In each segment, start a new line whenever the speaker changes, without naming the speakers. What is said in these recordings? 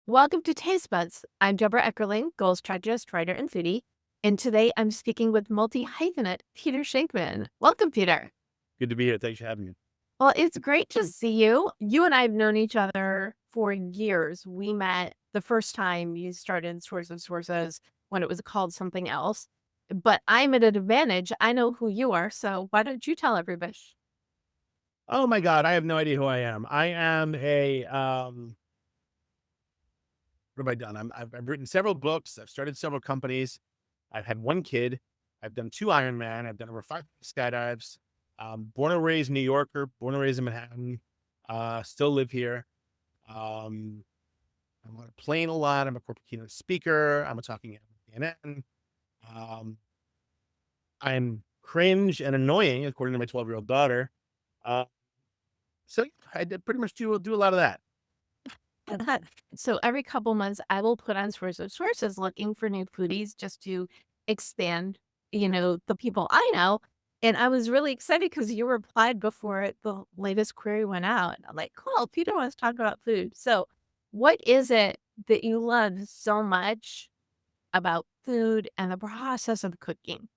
Welcome to Taste Buds. I'm Debra Eckerling, goals strategist, writer, and foodie. And today I'm speaking with multi-hyphenate Peter Shankman. Welcome, Peter.
Good to be here. Thanks for having me.
Well, it's great to see you. You and I have known each other for years. We met the first time you started Source of Sources when it was called something else. But I'm at an advantage. I know who you are. So why don't you tell everybody?
Oh my God, I have no idea who I am. I am what have I done? I've written several books. I've started several companies. I've had one kid. I've done 2 Ironman. I've done over 5 skydives. Born and raised New Yorker, born and raised in Manhattan. Still live here. Um, I'm on a plane a lot. I'm a corporate keynote speaker. I'm a talking head at CNN. Um, I'm cringe and annoying, according to my 12-year-old daughter. Uh, So yeah, I did pretty much do a lot of that.
So every couple months, I will put on Source of Sources looking for new foodies just to expand, the people I know. And I was really excited because you replied before the latest query went out. I'm like, cool, Peter wants to talk about food. So, what is it that you love so much about food and the process of cooking?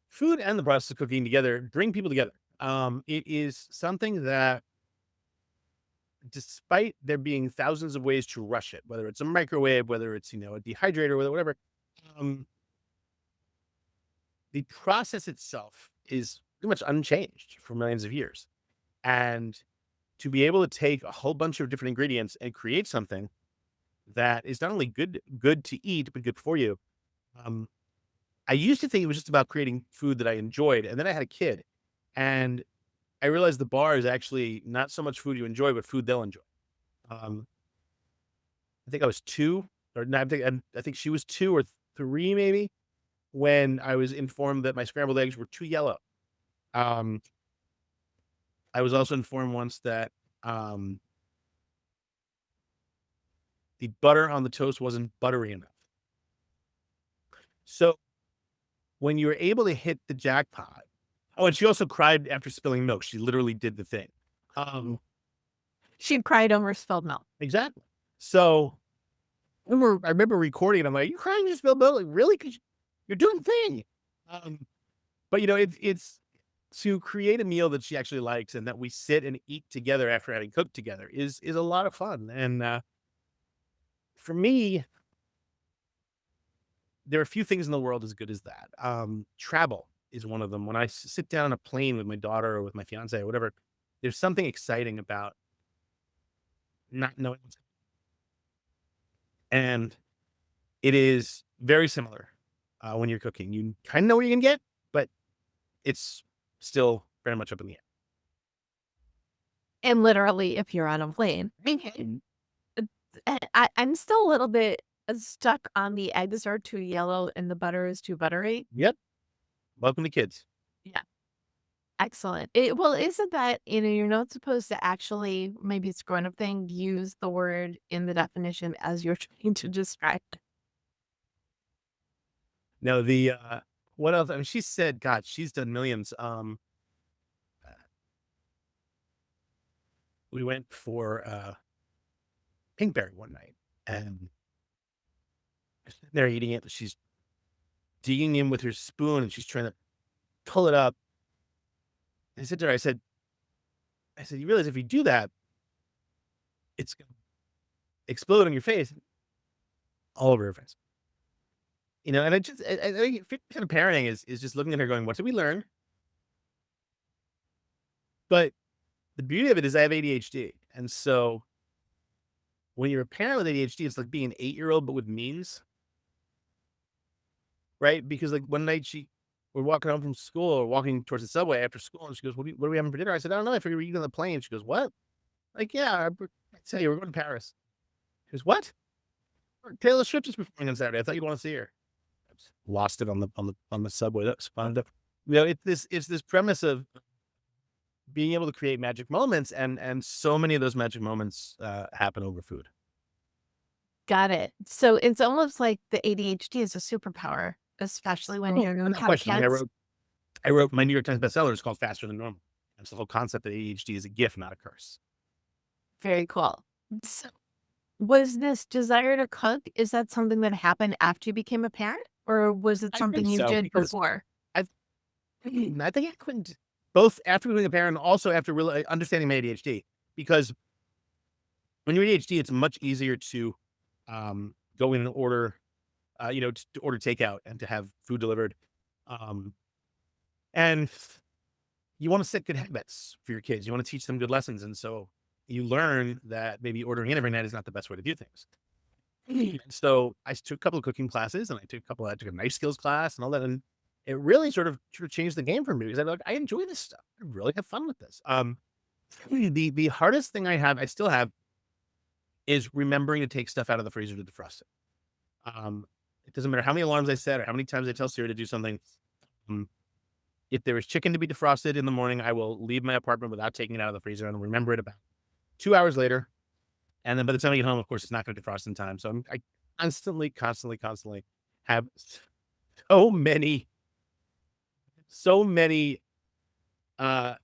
Food and the process of cooking together bring people together. It is something that, despite there being thousands of ways to rush it, whether it's a microwave, whether it's a dehydrator, whatever, um, the process itself is pretty much unchanged for millions of years. And to be able to take a whole bunch of different ingredients and create something that is not only good to eat but good for you. Um, I used to think it was just about creating food that I enjoyed, and then I had a kid, and I realized the bar is actually not so much food you enjoy, but food they'll enjoy. Um, I think I was 2, or no, I think she was 2 or 3 maybe, when I was informed that my scrambled eggs were too yellow. Um, I was also informed once that, um, the butter on the toast wasn't buttery enough. So, when you're able to hit the jackpot. Oh, and she also cried after spilling milk. She literally did the thing. Um,
She cried over spilled milk.
exactly. So, I remember recording it. I'm like, "You crying just spilled milk? Like, really? 'Cause you're doing the thing." Um, but, it's to create a meal that she actually likes and that we sit and eat together after having cooked together is a lot of fun. And, for me, there are a few things in the world as good as that. Travel is one of them. When I sit down on a plane with my daughter or with my fiance or whatever, there's something exciting about not knowing what's, and it is very similar, when you're cooking. You kinda know what you're gonna get, but it's still very much up in the air.
And literally, if you're on a plane.
Mhm.
I'm still a little bit stuck on the eggs are too yellow and the butter is too buttery.
Yep. Welcome to kids.
Yeah, excellent. Well, isn't that, you're not supposed to actually, maybe it's a grown-up thing, use the word in the definition as you're trying to describe it.
No, what else? I mean, she said, God, she's done millions. We went for, Pinkberry one night, and they're eating it. She's digging in with her spoon, and she's trying to pull it up. I said to her, I said, "You realize if you do that, it's gonna explode on your face, all over her face." And I think 50% of parenting is just looking at her going, "What did we learn?" But the beauty of it is I have ADHD, and so when you're a parent with ADHD, it's like being an 8-year-old, but with means, right? Because, like, one night we're walking home from school or walking towards the subway after school, and she goes, what are we having for dinner?" I said, "I don't know. I figured we'd eat on the plane." She goes, "What?" Like, "Yeah, I tell you, we're going to Paris." She goes, "What?" "Taylor Swift is performing on Saturday. I thought you'd want to see her." I just lost it on the subway. That's fun. It's this premise of being able to create magic moments, and so many of those magic moments, happen over food.
Got it. So it's almost like the ADHD is a superpower, especially when
Oh,
you
no
have
question. I mean, I
kids.
wrote I wrote my New York Times bestseller is called Faster Than Normal. That's the whole concept that ADHD is a gift, not a curse.
Very cool. So Was this desire to cook, is that something that happened after you became a parent, or was it
I think
something you
so
did
because
before?
I I think I couldn't both after becoming a parent and also after really understanding my ADHD because when you're ADHD, it's much easier to go in and order, to order takeout and to have food delivered. Um, and you want to set good habits for your kids. You want to teach them good lessons. And so you learn that maybe ordering in every night is not the best way to do things. So I took a couple of cooking classes and I took a knife skills class and all that. And it really sort of changed the game for me because I enjoy this stuff. I really have fun with this. The hardest thing I still have is remembering to take stuff out of the freezer to defrost it. It doesn't matter how many alarms I set or how many times I tell Siri to do something. Um, if there is chicken to be defrosted in the morning, I will leave my apartment without taking it out of the freezer and remember it about 2 hours later. And then by the time I get home, of course, it's not going to defrost in time. So I constantly have so many uh,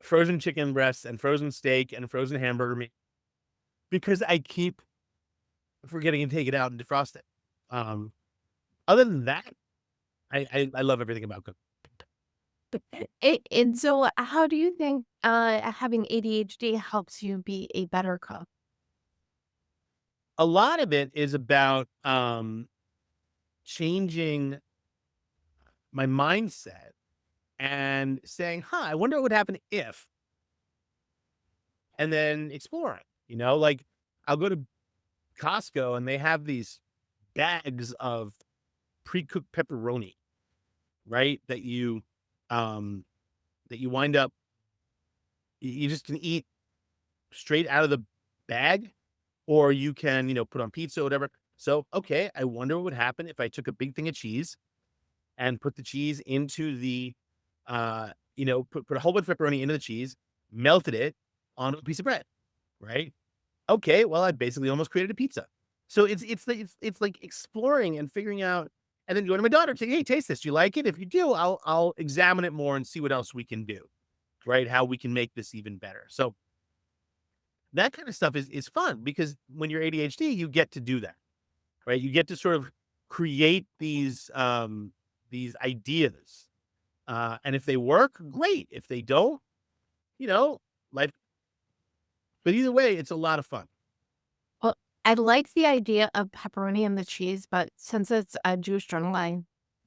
frozen chicken breasts and frozen steak and frozen hamburger meat because I keep forgetting to take it out and defrost it. Um, Other than that, I love everything about cooking.
And so how do you think, having ADHD helps you be a better cook?
A lot of it is about changing my mindset and saying, "Huh, I wonder what would happen if," and then exploring. Like I'll go to Costco and they have these bags of pre-cooked pepperoni, right? Um, that you wind up, you just can eat straight out of the bag, or you can, put on pizza or whatever. So, okay, I wonder what would happen if I took a big thing of cheese and put the cheese into put a whole bunch of pepperoni into the cheese, melted it onto a piece of bread, right? Okay, well, I basically almost created a pizza. So it's like exploring and figuring out, and then going to my daughter, say, "Hey, taste this. Do you like it? If you do, I'll examine it more and see what else we can do, right? How we can make this even better." So that kind of stuff is fun because when you're ADHD, you get to do that, right? You get to sort of create these ideas, and if they work, great. If they don't, you know, life. But either way, it's a lot of fun.
Well, I like the idea of pepperoni and the cheese, but since it's a Jewish journal, I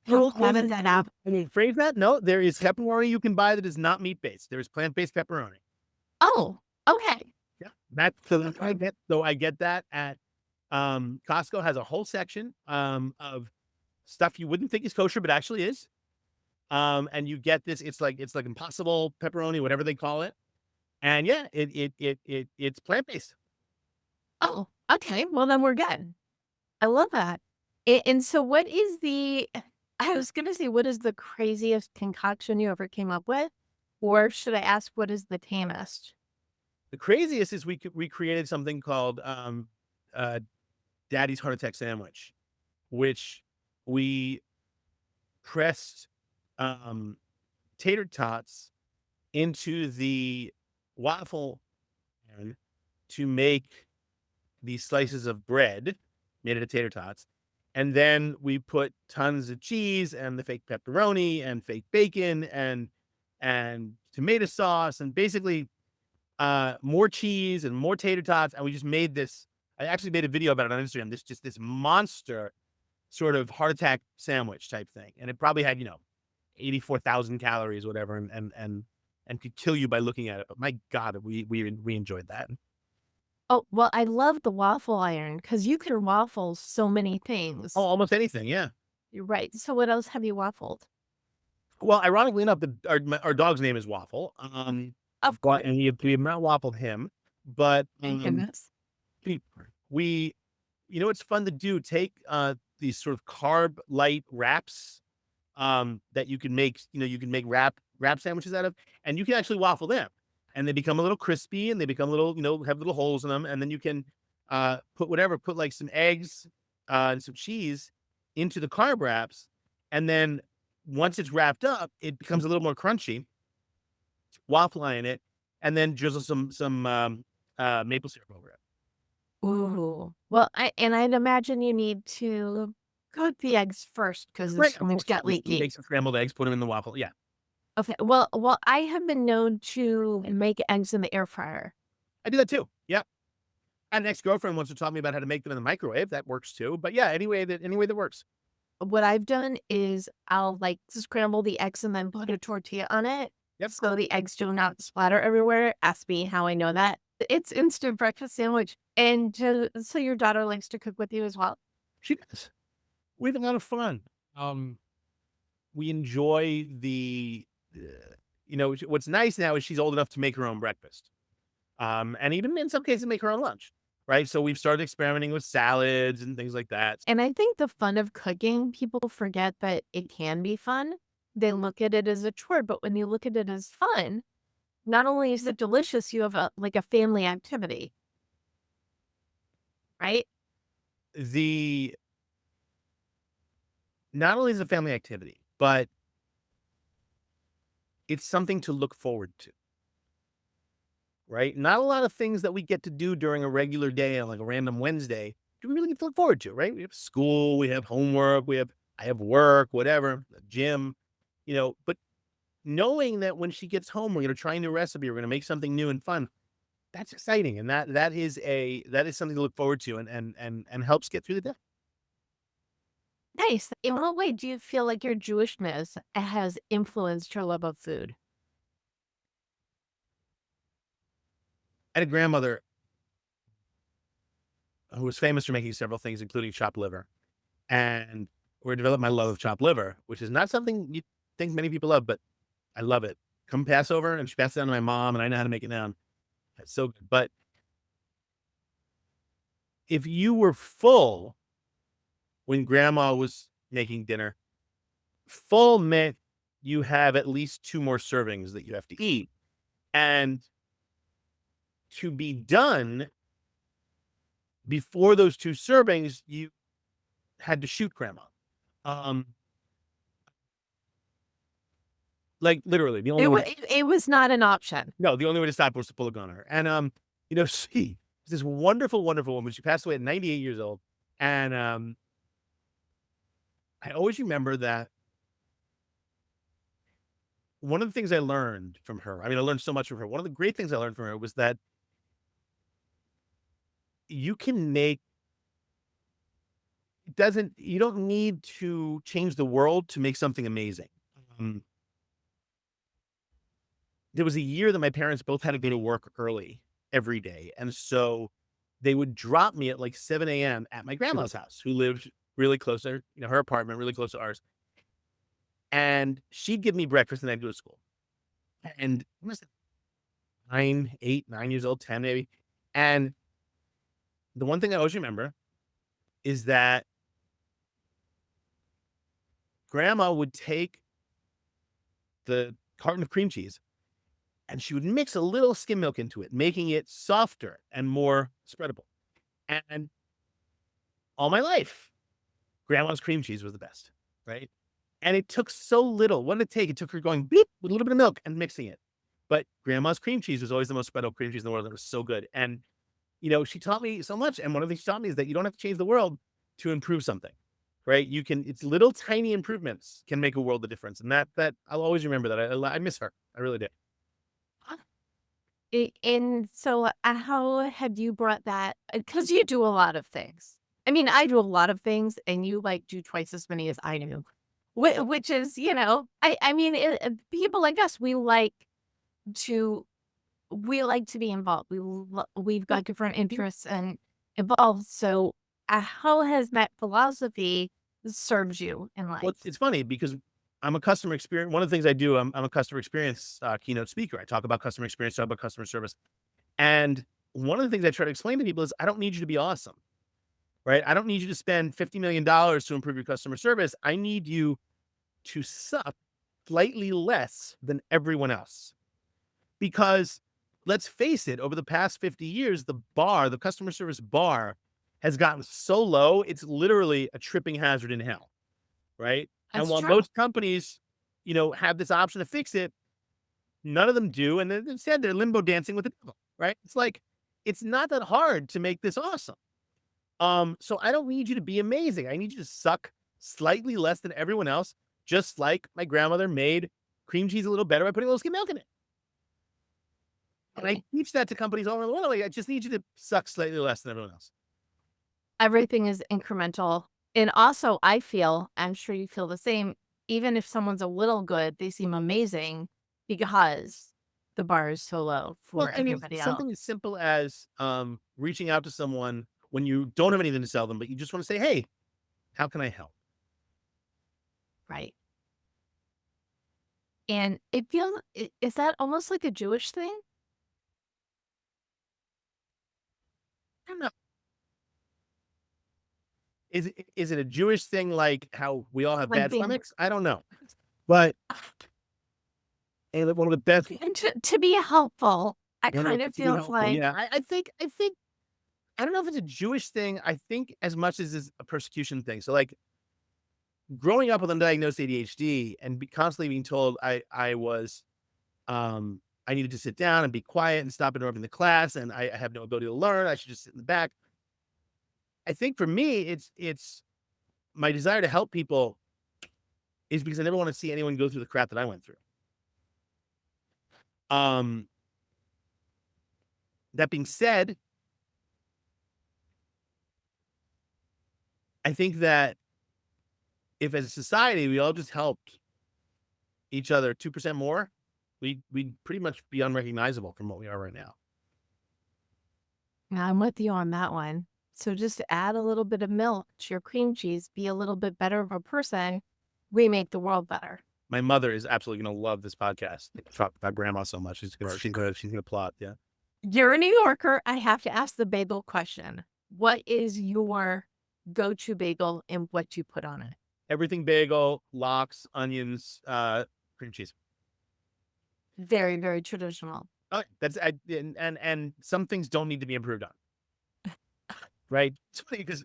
don't have that up.
I mean, phrase that. No, there is pepperoni you can buy that is not meat based. There is plant based pepperoni.
Oh, okay.
Yeah, that's I get. So I get that at Costco has a whole section of stuff you wouldn't think is kosher, but actually is. And you get this. It's like impossible pepperoni, whatever they call it. And yeah, it's plant based.
Oh, okay. Well, then we're good. I love that. And so what is the I was gonna say, what is the craziest concoction you ever came up with? Or should I ask what is the tamest?
The craziest is we created something called uh, Daddy's Heart Attack Sandwich, which we pressed um, tater tots into the waffle iron to make these slices of bread made out of tater tots. And then we put tons of cheese and the fake pepperoni and fake bacon and tomato sauce and basically more cheese and more tater tots. And we just made this. I actually made a video about it on Instagram. This monster sort of heart attack sandwich type thing. And it probably had, 84,000 calories, whatever, and could kill you by looking at it. But my God, we enjoyed that.
Oh, well, I love the waffle iron because you can waffle so many
Oh,
things.
almost anything, yeah.
You're right. So what else have you waffled?
Well, ironically enough, our dog's name is Waffle.
Of
But
course.
and we have not waffled him, but
Thank goodness.
we we it's fun to do. Take these sort of carb light wraps that you can make, you can make wrap sandwiches out of, and you can actually waffle them. And they become a little crispy and they become little, have little holes in them. And then you can put like some eggs and some cheese into the carb wraps. And then once it's wrapped up, it becomes a little more crunchy, waffle in it, and then drizzle some maple syrup over it.
Ooh. Well, I'd imagine you need to cook the eggs first because
Right,
this
of
one's
course, yeah,
got
we
leaky.
make some scrambled eggs, put them in the waffle, yeah.
Okay. Well, I have been known to make eggs in the air fryer.
I do that too, yeah. An ex-girlfriend once taught me about how to make them in the microwave, that works too, but yeah, any way that works.
What I've done is I'll, like, scramble the eggs and then put a tortilla on it,
Yep,
so the eggs do not splatter everywhere. Ask me how I know that. It's instant breakfast sandwich, and so your daughter likes to cook with you as well?
she does. We have a lot of fun. We enjoy what's nice now is she's old enough to make her own breakfast. And even in some cases make her own lunch, right? So we've started experimenting with salads and things like that.
And I think the fun of cooking, people forget that it can be fun. They look at it as a chore, but when you look at it as fun, not only is it delicious, you have a family activity, right?
The Not only is it a family activity, but it's something to look forward to, right? Not a lot of things that we get to do during a regular day on like a random Wednesday do we really get to look forward to, right? We have school, we have homework, I have work, whatever, the gym, but knowing that when she gets home, we're going to try a new recipe, we're going to make something new and fun. That's exciting, and that is something to look forward to, and helps get through the day.
Nice. In what way do you feel like your Jewishness has influenced your love of food?
I had a grandmother who was famous for making several things, including chopped liver, and where I developed my love of chopped liver, which is not something you think many people love, but I love it. Come Passover, and she passed it down to my mom, and I know how to make it now. It's so good. But if you were full when grandma was making dinner, full meant you have at least 2 more servings that you have to eat, and to be done before those 2 servings, you had to shoot grandma. Um, like, literally, the only way to
It was not an option.
no, the only way to stop was to pull a gun on her, and, she was this wonderful, wonderful woman. She passed away at 98 years old, and, I always remember that one of the things I learned from her, I mean, I learned so much from her. One of the great things I learned from her was that you can make you don't need to change the world to make something amazing. Um, there was a year that my parents both had to go to work early every day, and so they would drop me at, like, 7 a.m. at my grandma's house, who lived really close to her apartment, really close to ours, and she'd give me breakfast, and I'd go to school. And I must have 9, 8, 9 years old, 10 maybe, and the one thing I always remember is that grandma would take the carton of cream cheese, and she would mix a little skim milk into it, making it softer and more spreadable. And all my life, grandma's cream cheese was the best, right? And it took so little. What did it take? It took her going beep with a little bit of milk and mixing it. But grandma's cream cheese was always the most spreadable cream cheese in the world. It was so good. And, she taught me so much. And one of the things she taught me is that you don't have to change the world to improve something, right? It's little tiny improvements can make a world of difference. And that I'll always remember that. I miss her. I really do.
And so, how have you brought that? Because you do a lot of things. I mean, I do a lot of things, and you like do twice as many as I do, which is, I mean, people like us, to we like to be involved. We've got different interests and involved. So, how has that philosophy served you in
Well,
life?
it's funny because I'm a customer experience. One of the things I do, I'm a customer experience keynote speaker. I talk about customer experience, talk about customer service. And one of the things I try to explain to people is I don't need you to be awesome, right? I don't need you to spend $50 million to improve your customer service. I need you to suck slightly less than everyone else. Because let's face it, over the past 50 years, the customer service bar has gotten so low, it's literally a tripping hazard in hell, right? And
That's
while
true.
most companies, have this option to fix it, none of them do. And then instead they're limbo dancing with the devil, right? It's like, it's not that hard to make this awesome. So I don't need you to be amazing. I need you to suck slightly less than everyone else, just like my grandmother made cream cheese a little better by putting a little skim milk in it. And I teach that to companies all over the world. Like, I just need you to suck slightly less than everyone else.
Everything is incremental. And also, I feel, I'm sure you feel the same, even if someone's a little good, they seem amazing because the bar is so low
Well,
for
I mean,
everybody else.
something as simple as reaching out to someone when you don't have anything to sell them, but you just want to say, "Hey, how can I help?"
Right. And it feels, is that almost like a Jewish thing?
I don't know. Is it a Jewish thing like how we all have
Like
bad
being,
stomachs? I don't know, but one of the best.
and to be helpful, I
One of
kind
the,
of
to be
feels
helpful.
like,
Yeah, I think I don't know if it's a Jewish thing. I think as much as it's a persecution thing. So like growing up with undiagnosed ADHD and constantly being told I needed to sit down and be quiet and stop interrupting the class, and I have no ability to learn. I should just sit in the back. I think for me, it's my desire to help people is because I never want to see anyone go through the crap that I went through. Um, that being said, I think that if as a society we all just helped each other 2% more, we'd pretty much be unrecognizable from what we are right now.
I'm with you on that one. So just add a little bit of milk to your cream cheese, be a little bit better of a person. We make the world better.
My mother is absolutely going to love this podcast. Talk about grandma so much. She's gonna plot. Yeah.
You're a New Yorker. I have to ask the bagel question. What is your go-to bagel and what you put on it?
Everything bagel, lox, onions, cream cheese.
Very, very traditional.
Okay, and some things don't need to be improved on, right? It's funny because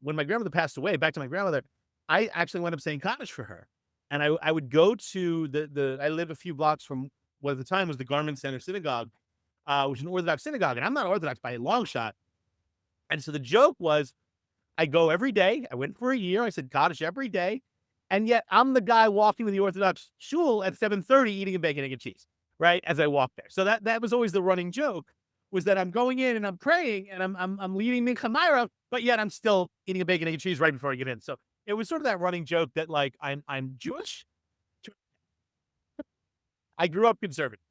when my grandmother passed away, back to my grandmother, I actually went up saying Kaddish for her, and I would go to the I live a few blocks from what at the time was the Garment Center Synagogue, which is an Orthodox synagogue, and I'm not Orthodox by a long shot. And so the joke was I go every day. I went for a year. I said Kaddish every day. And yet I'm the guy walking with the Orthodox shul at 7:30 eating a bacon, egg, and cheese, right? As I walk there. So that was always the running joke was that I'm going in and I'm praying and I'm leading Mincha Myra, but yet I'm still eating a bacon, egg, and cheese right before I get in. So it was sort of that running joke that like I'm Jewish. I grew up conservative.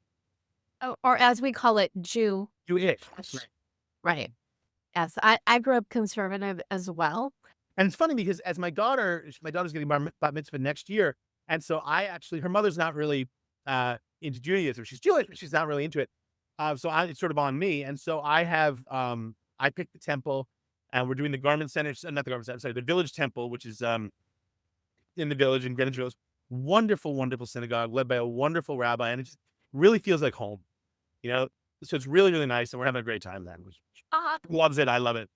Oh, or as we call it, Jew.
Jewish. Right.
Right. Yes. I grew up conservative as well.
And it's funny because as my daughter's getting bat mitzvah next year, and so her mother's not really into Judaism. She's Jewish, but she's not really into it. It's sort of on me, and so I picked the temple, and we're doing the Garment Center, not the Garment Center, sorry, the Village Temple, which is in the village in Greenwich Village. Wonderful, wonderful synagogue led by a wonderful rabbi, and it just really feels like home, you know. So it's really, really nice, and we're having a great time then. Loves it. I love it.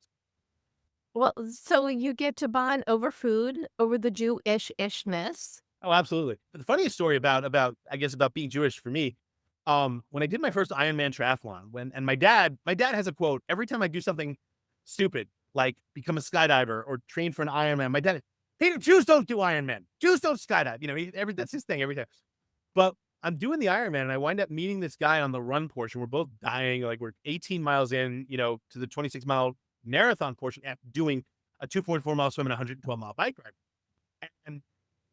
Well, so you get to bond over food, over the Jewish-ishness.
Oh, absolutely. But the funniest story I guess about being Jewish for me, when I did my first Ironman triathlon, and my dad has a quote every time I do something stupid like become a skydiver or train for an Ironman. My dad, Peter, Jews don't do Ironman. Jews don't skydive. You know, that's his thing every time. But I'm doing the Ironman and I wind up meeting this guy on the run portion. We're both dying. Like we're 18 miles in, to the 26-mile marathon portion after doing a 2.4-mile swim and a 112-mile bike ride. And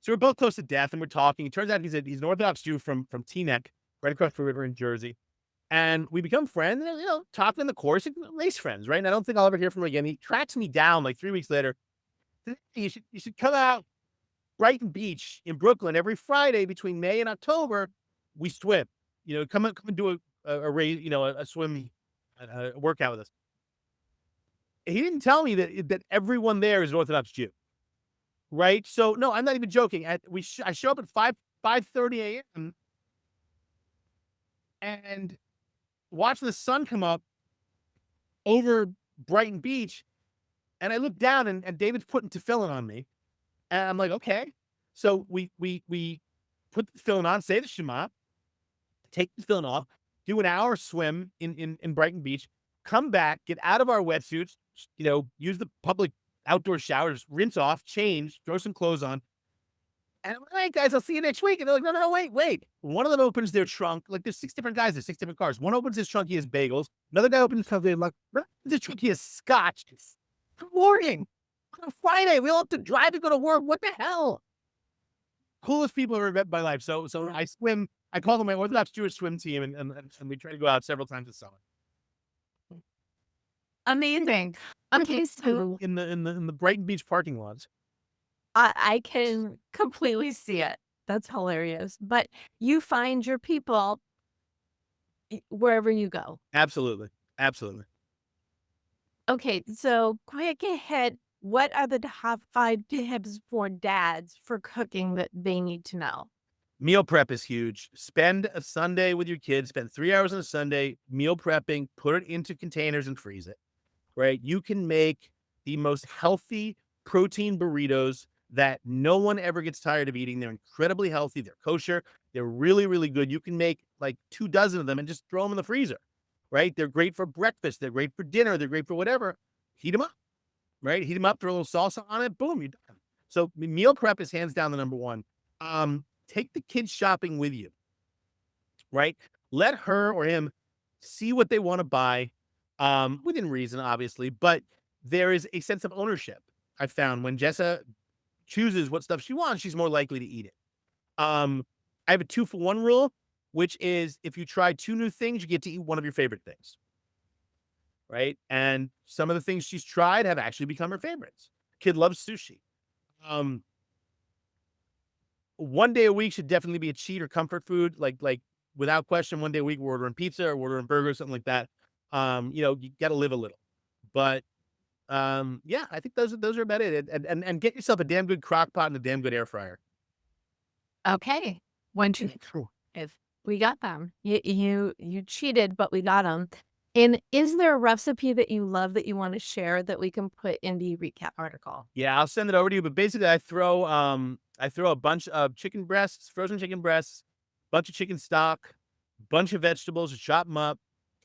so we're both close to death and we're talking. It turns out he's an Orthodox Jew from Teaneck, right across the river in Jersey. And we become friends, and, talking in the course, race friends, right? And I don't think I'll ever hear from him again. He tracks me down like 3 weeks later. Hey, you should come out Brighton Beach in Brooklyn every Friday between May and October. We swim. Come and do a race, a swim workout with us. He didn't tell me that everyone there is an Orthodox Jew, right? So no, I'm not even joking. I show up at 5:30 a.m. and watch the sun come up over Brighton Beach, and I look down and David's putting tefillin on me, and I'm like, okay. So we put the tefillin on, say the Shema, take the tefillin off, do an hour swim in Brighton Beach, come back, get out of our wetsuits, use the public outdoor showers, rinse off, change, throw some clothes on. And I'm like, all right, guys, I'll see you next week. And they're like, no, no, no, wait, wait. One of them opens their trunk. Like, there's 6 different guys, there's 6 different cars. One opens his trunk, he has bagels. Another guy opens his trunk, they're like, the trunk, he has scotch. Good morning. On a Friday, we all have to drive to go to work. What the hell? Coolest people I've ever met in my life. So I swim. I call them my Orthodox Jewish swim team, and we try to go out several times this summer.
Amazing. Okay, so
In the Brighton Beach parking lots.
I can completely see it. That's hilarious. But you find your people wherever you go.
Absolutely, absolutely.
Okay, so quick ahead. What are the top 5 tips for dads for cooking that they need to know?
Meal prep is huge. Spend a Sunday with your kids. Spend 3 hours on a Sunday meal prepping. Put it into containers and freeze it. Right? You can make the most healthy protein burritos that no one ever gets tired of eating. They're incredibly healthy. They're kosher. They're really, really good. You can make like 2 dozen of them and just throw them in the freezer. Right? They're great for breakfast. They're great for dinner. They're great for whatever. Heat them up. Right? Heat them up. Throw a little salsa on it. Boom, you're done. So meal prep is hands down the number one. Take the kids shopping with you. Right? Let her or him see what they want to buy, within reason, obviously, but there is a sense of ownership. I found when Jessa chooses what stuff she wants, she's more likely to eat it. I have a 2-for-1 rule, which is if you try 2 new things, you get to eat one of your favorite things. Right. And some of the things she's tried have actually become her favorites. Kid loves sushi. Um, one day a week should definitely be a cheat or comfort food. Like without question, one day a week we're ordering pizza or we're ordering burgers, something like that. You got to live a little, but yeah, I think those are about it. And get yourself a damn good crock pot and a damn good air fryer.
Okay. One, two, if we got them. You cheated, but we got them. And is there a recipe that you love that you want to share that we can put in the recap article?
Yeah, I'll send it over to you. But basically, I throw a bunch of chicken breasts, frozen chicken breasts, bunch of chicken stock, bunch of vegetables, chop them up,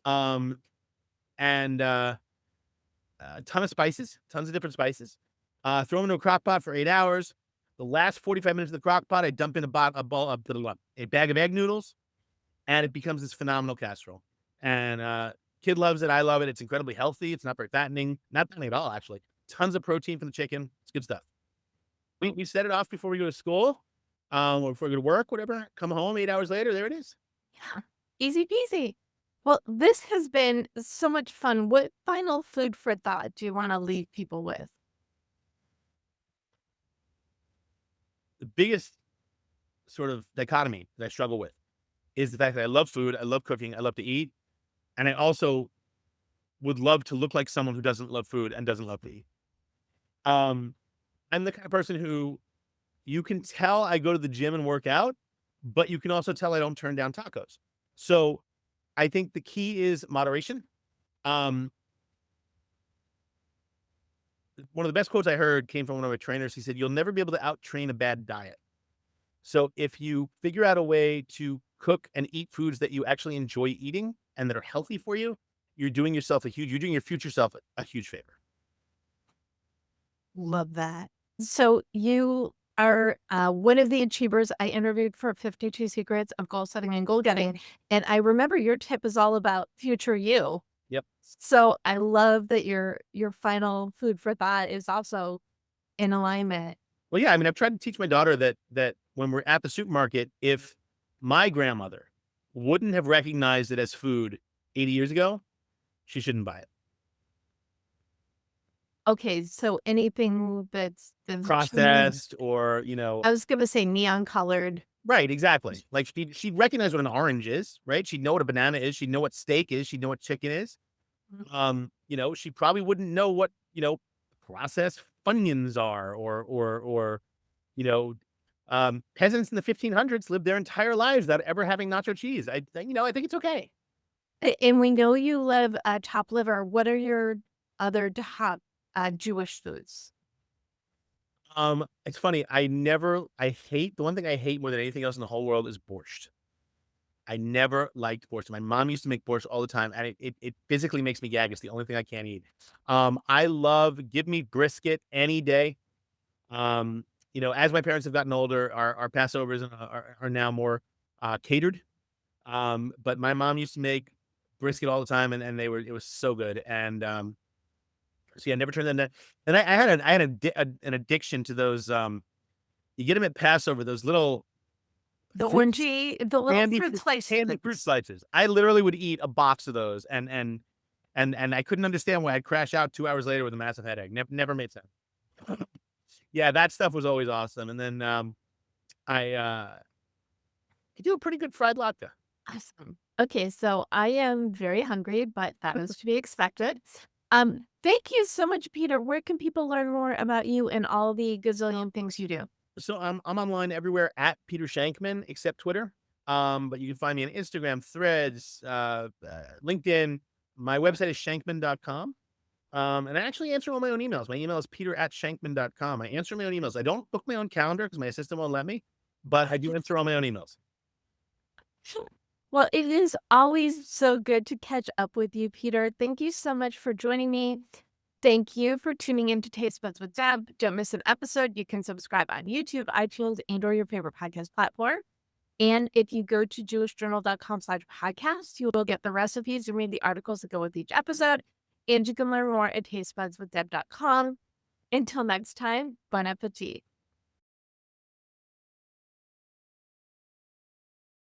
um, and a ton of spices, tons of different spices. Throw them into a crock pot for 8 hours. The last 45 minutes of the crock pot, I dump in a bag of egg noodles, and it becomes this phenomenal casserole. And kid loves it. I love it. It's incredibly healthy. It's not very fattening. Not fattening at all, actually. Tons of protein from the chicken. It's good stuff. We set it off before we go to school, or before we go to work, whatever. Come home 8 hours later. There it is.
Yeah. Easy peasy. Well, this has been so much fun. What final food for thought do you want to leave people with?
The biggest sort of dichotomy that I struggle with is the fact that I love food. I love cooking. I love to eat. And I also would love to look like someone who doesn't love food and doesn't love to eat. Um, I'm the kind of person who you can tell I go to the gym and work out, but you can also tell I don't turn down tacos. So I think the key is moderation. Um, One of the best quotes I heard came from one of my trainers. He said, "You'll never be able to out train a bad diet." So if you figure out a way to cook and eat foods that you actually enjoy eating and that are healthy for you, you're doing your future self a huge favor.
Love that. So you are one of the achievers I interviewed for 52 Secrets of Goal Setting and Goal Getting. And I remember your tip is all about future you.
Yep.
So I love that your final food for thought is also in alignment.
Well, yeah, I mean, I've tried to teach my daughter that when we're at the supermarket, if my grandmother wouldn't have recognized it as food 80 years ago, she shouldn't buy it.
Okay, so anything that's too
Processed or,
I was gonna say neon colored.
right, exactly. Like she'd recognize what an orange is, right? She'd know what a banana is. She'd know what steak is. She'd know what chicken is. She probably wouldn't know what, processed Funyuns are or, you know, peasants in the 1500s lived their entire lives without ever having nacho cheese. I think it's okay.
And we know you love top liver. What are your other top Jewish foods?
It's funny. The one thing I hate more than anything else in the whole world is borscht. I never liked borscht. My mom used to make borscht all the time, and it physically makes me gag. It's the only thing I can't eat. I love give me brisket any day. Um, as my parents have gotten older, our Passovers are now more catered. But my mom used to make brisket all the time, and it was so good. And so yeah, never turned that down. And I had an addiction to those. You get them at Passover, those little
The
fruits,
orangey, the little fruit slice
candy fruit
things.
slices. I literally would eat a box of those, and I couldn't understand why I'd crash out 2 hours later with a massive headache. Never made sense. Yeah, that stuff was always awesome. And then I I do a pretty good fried latke.
Awesome. Okay, so I am very hungry, but that was to be expected. Thank you so much, Peter. Where can people learn more about you and all the gazillion things you do?
So I'm online everywhere at Peter Shankman except Twitter. But you can find me on Instagram, Threads, LinkedIn. My website is shankman.com. And I actually answer all my own emails. My email is peter@shankman.com. I answer my own emails. I don't book my own calendar because my assistant won't let me, but I do answer all my own emails.
Well, it is always so good to catch up with you, Peter. Thank you so much for joining me. Thank you for tuning in to Taste Buds with Deb. Don't miss an episode. You can subscribe on YouTube, iTunes, and or your favorite podcast platform. And if you go to jewishjournal.com/podcast, you will get the recipes and read the articles that go with each episode. And you can learn more at tastebudswithdeb.com. Until next time, bon appetit.